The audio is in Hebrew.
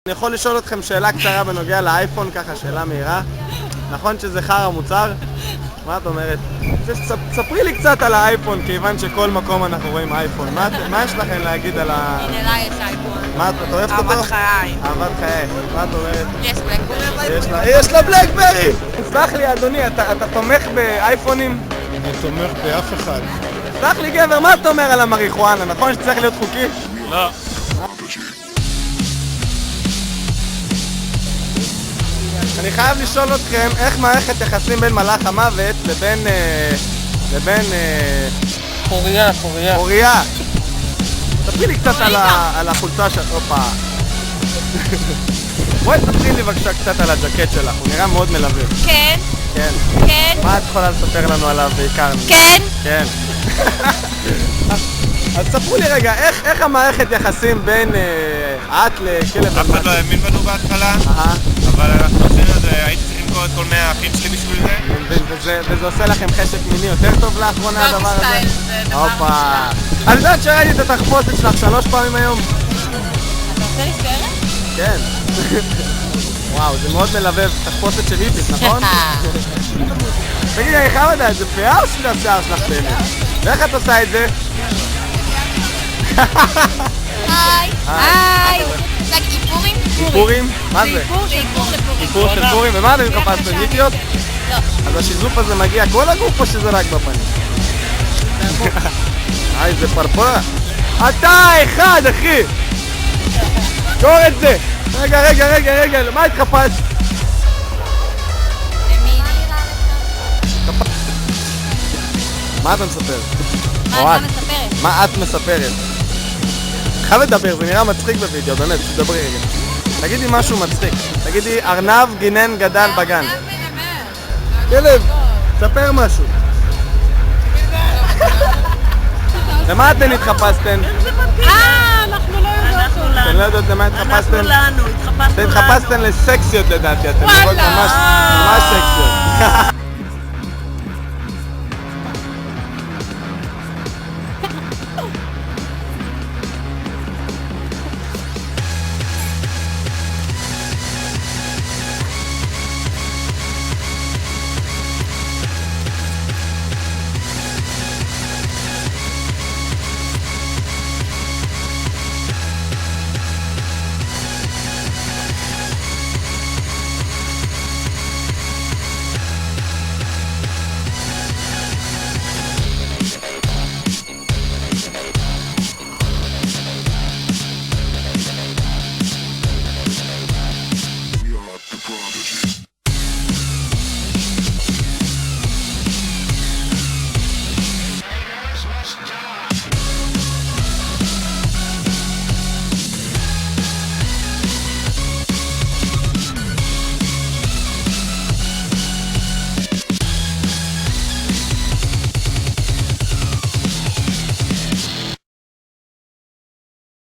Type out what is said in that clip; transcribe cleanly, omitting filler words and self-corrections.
אני יכול לשאול אתכם שאלה קצרה בנוגע לאייפון, ככה שאלה מהירה. נכון שזה חרא מוצר? מה את אומרת? ספרי לי קצת על האייפון, כיוון שכל מקום אנחנו רואים אייפון. מה יש לכם להגיד על ה... הנה לה יש אייפון. מה, את אוהבת אותו? אהבת חיי. אהבת חיי. מה את אומרת? יש בלקברי. יש לה בלקברי! סלח לי אדוני, אתה תומך באייפונים? אני תומך באף אחד. סלח לי גבר, מה אתה אומר על המריחואנה? נכון שצריך להיות חוקי? לא. אני חייב לשאול אתכם איך מערכת יחסים בין מלאך המוות לבין חוריה. ספרי לי קצת על החולצה של... הופה. בואי תספרי לי בבקשה קצת על הג'קט שלך, הוא נראה מאוד מלווה. כן. כן. כן. מה את יכולה לספר לנו עליו בעיקר? כן. כן. אז ספרו לי רגע, איך המערכת יחסים בין את לכלב... אף אחד לא האמין בנו בהתחלה, אבל אנחנו עושים את זה, הייתי צריך למכור את כל 100 האחים שלי בשביל זה. וזה עושה לכם חשק מיני יותר טוב לאחרונה הדבר הזה? סטייל, זה דבר הופה. אני יודעת שראיתי את התחפושת שלך 3 פעמים היום? אתה רוצה להישארת? כן. וואו, זה מאוד מלווה, תחפושת של היפית, נכון? תגידי, אני חייב לדעת, זה פאה או שזה השיער שלך באמת? ואיך את עושה את זה? היי. היי. זה איפורים? איפורים? מה זה? זה איפור לפורים. איפור של פורים, ומה אתם מחפשתם? ניטיות? לא. אז השיזוף הזה מגיע כל הגוף או שזה רק בפנים? היי, זה פרפרה. אתה אחד, אחי! קור את זה! רגע, מה התחפשת? מה אתה מספר? מה אתה מספרת? מה את מספרת? חייב לדבר, זה נראה מצחיק בווידאו, באמת, תדברי רגע. תגידי משהו מצחיק. תגידי, ארנב גינן גדל בגן. כלב, ספר משהו. למה אתן התחפשתם? אנחנו לא יודעות. אתן לא יודעות למה התחפשתם? אנחנו לנו, אתן התחפשתם לסקסיות לדעתי, אתן ממש סקסיות.